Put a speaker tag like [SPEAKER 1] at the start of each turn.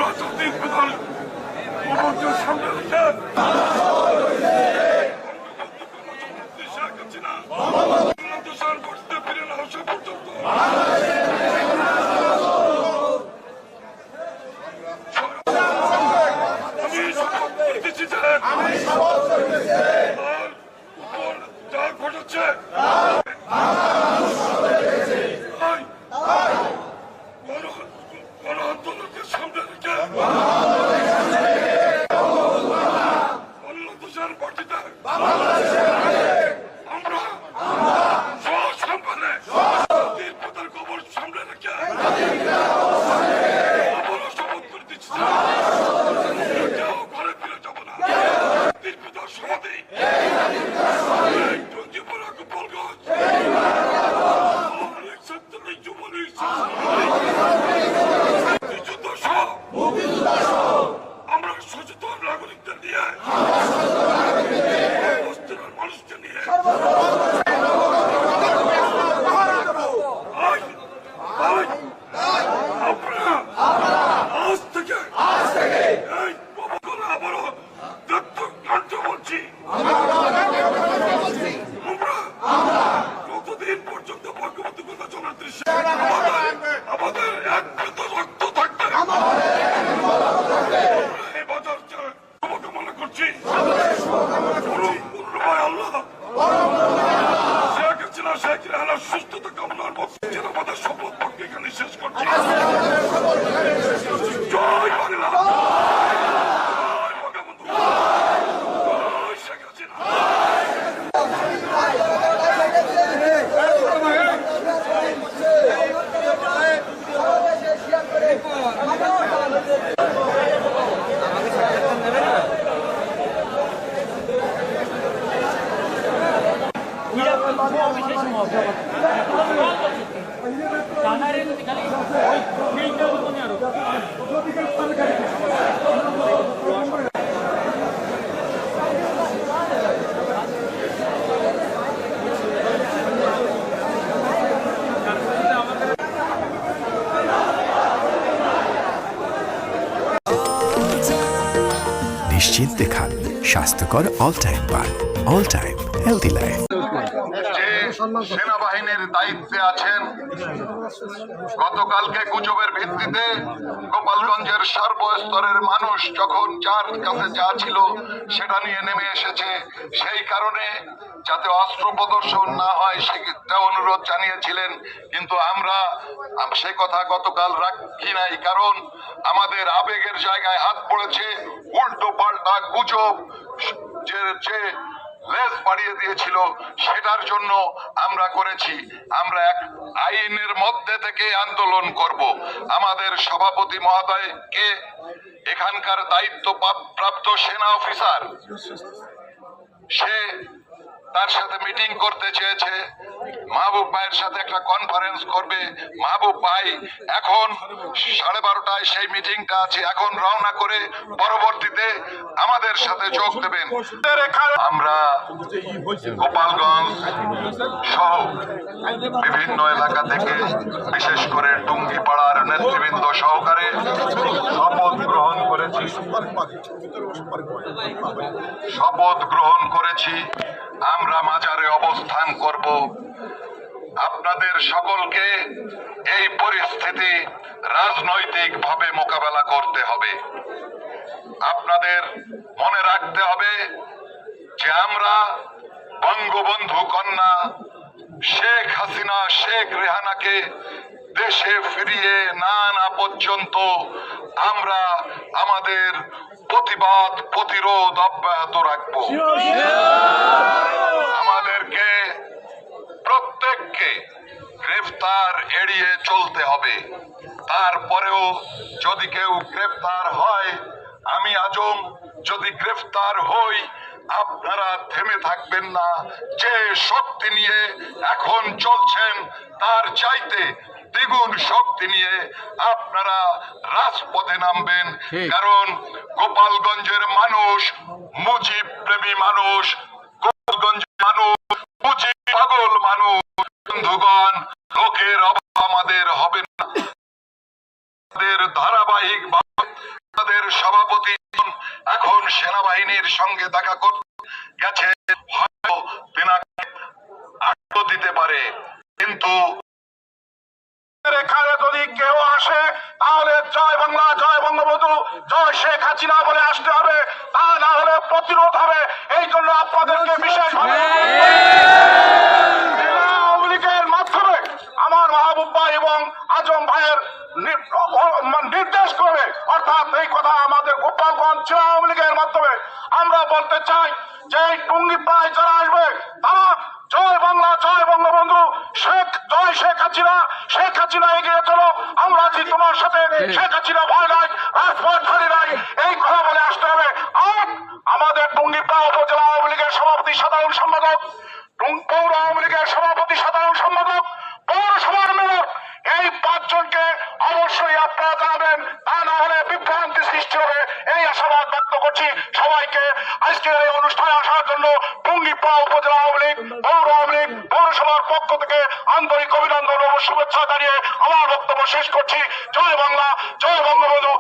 [SPEAKER 1] রাজনৈতিক বিধান সামনে রেখে ফিরে না আসা পর্যন্ত আমি শপথ করতেছি যে যা ঘটেছে গণ আন্দোলনকে সামনে রেখে বাংলাদেশের মাটিতে আমরা সসম্মানে পতার খবর সামনে রেখে আমরা শপথ করে দিচ্ছি কেউ ঘরে ফিরে যাব না। পিতার সমাধি টঙ্গিপাড়া গোপালগঞ্জ যুবলীগ আমরা সচেতন নাগরিকদের নিয়ে মানুষকে নিয়ে আজ থেকে এই আবারও দত্তকান্ত বলছি আমরা কতদিন পর্যন্ত বঙ্গবন্ধু কথা চলার দৃশ্যে আমাদের এক রক্ত থাকবে এই বাজার শুভকামনা করছি আল্লাহ শেখ হাসিনা শেখ রেহানার সুস্থতা কামনার মধ্যে আমাদের শপথ বাক্য এখানে শেষ করছি। জয় বাংলা, জয় বঙ্গবন্ধু, জয় শেখ হাসিনা।
[SPEAKER 2] নিশ্চিন্তে খান স্বাস্থ্যকর অল টাইম পান, অল টাইম হেলদি লাইফ।
[SPEAKER 3] সেনাবাহিনীর দায়িত্বে আছেন, গতকালকে গুজবের ভিত্তিতে গোপালগঞ্জের সর্বস্তরের মানুষ যখন যার কাছে যা ছিল সেটা নিয়ে নেমে এসেছে, সেই কারণে যাতে অস্ত্র প্রদর্শন না হয় সেটা অনুরোধ জানিয়েছিলেন, কিন্তু আমরা সে কথা গতকাল রাখি নাই, কারণ আমাদের আবেগের জায়গায় হাত পড়েছে। উল্টো পাল্টা গুজব যে লেজ বাড়িয়ে দিয়েছিল সেটার জন্য আমরা করেছি। আমরা এক আইনের মধ্যে থেকে আন্দোলন করব। আমাদের সভাপতি মহোদয়কে এখানকার দায়িত্ব প্রাপ্ত সেনা অফিসার, সে তার সাথে মিটিং করতে চেয়েছে, মাহবুব ভাইয়ের সাথে একটা কনফারেন্স করবে। মাহবুব ভাই এখন 12:30টায় সেই মিটিংটা আছে, এখন রওনা করে পরবর্তীতে আমাদের সাথে যোগ দেবেন। আমরা গোপালগঞ্জ সহ বিভিন্ন এলাকা থেকে, বিশেষ করে টুঙ্গিপাড়ার নেতৃবৃন্দ সহকারে শপথ গ্রহণ করেছি। আমরা মাজারে অবস্থান করব। আপনাদের সকলকে এই পরিস্থিতি রাজনৈতিকভাবে মোকাবেলা করতে হবে। আপনাদের মনে রাখতে হবে যে আমরা বঙ্গবন্ধু কন্যা শেখ হাসিনা শেখ রেহানাকে দেশে ফিরিয়ে না আনা পর্যন্ত আমরা আমাদের প্রতিবাদ প্রতিরোধ অব্যাহত রাখবো। আমাদেরকে প্রত্যেককে গ্রেফতার এড়িয়ে চলতে হবে। তারপরেও যদি কেউ গ্রেফতার হয়, আমি আজম যদি গ্রেফতার হই, আপনারা থেমে থাকবেন না। যে শক্তি নিয়ে এখন চলছেন তার চাইতে দ্বিগুণ শক্তি নিয়ে আপনারা রাজপথে নামবেন, কারণ গোপালগঞ্জের মানুষ মুজিব প্রেমী মানুষ, গোপালগঞ্জের মানুষ মুজিব পাগল মানুষ। বন্ধুগণ, লোকের অভাব আমাদের হবে না। ধারাবাহিক যখন সেনাবাহিনীর সঙ্গে দেখা করতে গেছে হয়তো তিনাকে আটক দিতে পারে, কিন্তু
[SPEAKER 4] এখানে যদি কেউ আসে তাহলে জয় বাংলা, জয় বঙ্গবন্ধু, জয় শেখ হাসিনা বলে আসতে হবে, তা না হলে প্রতিরোধ হবে। এই জন্য আপনাদেরকে বিশেষভাবে আওয়ামী লীগের মাধ্যমে আমার মাহবুব ভাই এবং আজম ভাইয়ের নির্দেশ করে, অর্থাৎ এই কথা আমাদের গোপালগঞ্জ জেলা আওয়ামী লীগের মাধ্যমে আমরা বলতে চাই যে এই টুঙ্গি প্রায় যারা আসবে তারা জয় বাংলা, জয় বঙ্গবন্ধু, জয় শেখ হাসিনা, শেখ হাসিনা এগিয়ে চলো, আমরা আছি তোমার সাথে, শেখ হাসিনা ভয় নাই, রাজপথ ধরে নাই, এই কথা বলে আসতে হবে। আর আমাদের টুঙ্গিপাড়া উপজেলা আওয়ামী লীগের সভাপতি সাধারণ সম্পাদক, পৌর আওয়ামী লীগের সভাপতি সাধারণ সম্পাদক, পৌরসভার মেয়র, এই 5 জনকে অবশ্যই আপনারা জানাবেন, তা না হলে বিভ্রান্তি সৃষ্টি হবে, এই আশাবাদ ব্যক্ত করছি। সবাইকে আজকের এই অনুষ্ঠানে আসার জন্য টুঙ্গিপাড়া উপজেলা আওয়ামী লীগ, পৌর আওয়ামী লীগ, পৌরসভার পক্ষ থেকে আন্তরিক অভিনন্দন ও শুভেচ্ছা জানিয়ে আমার বক্তব্য শেষ করছি। জয় বাংলা, জয় বঙ্গবন্ধু।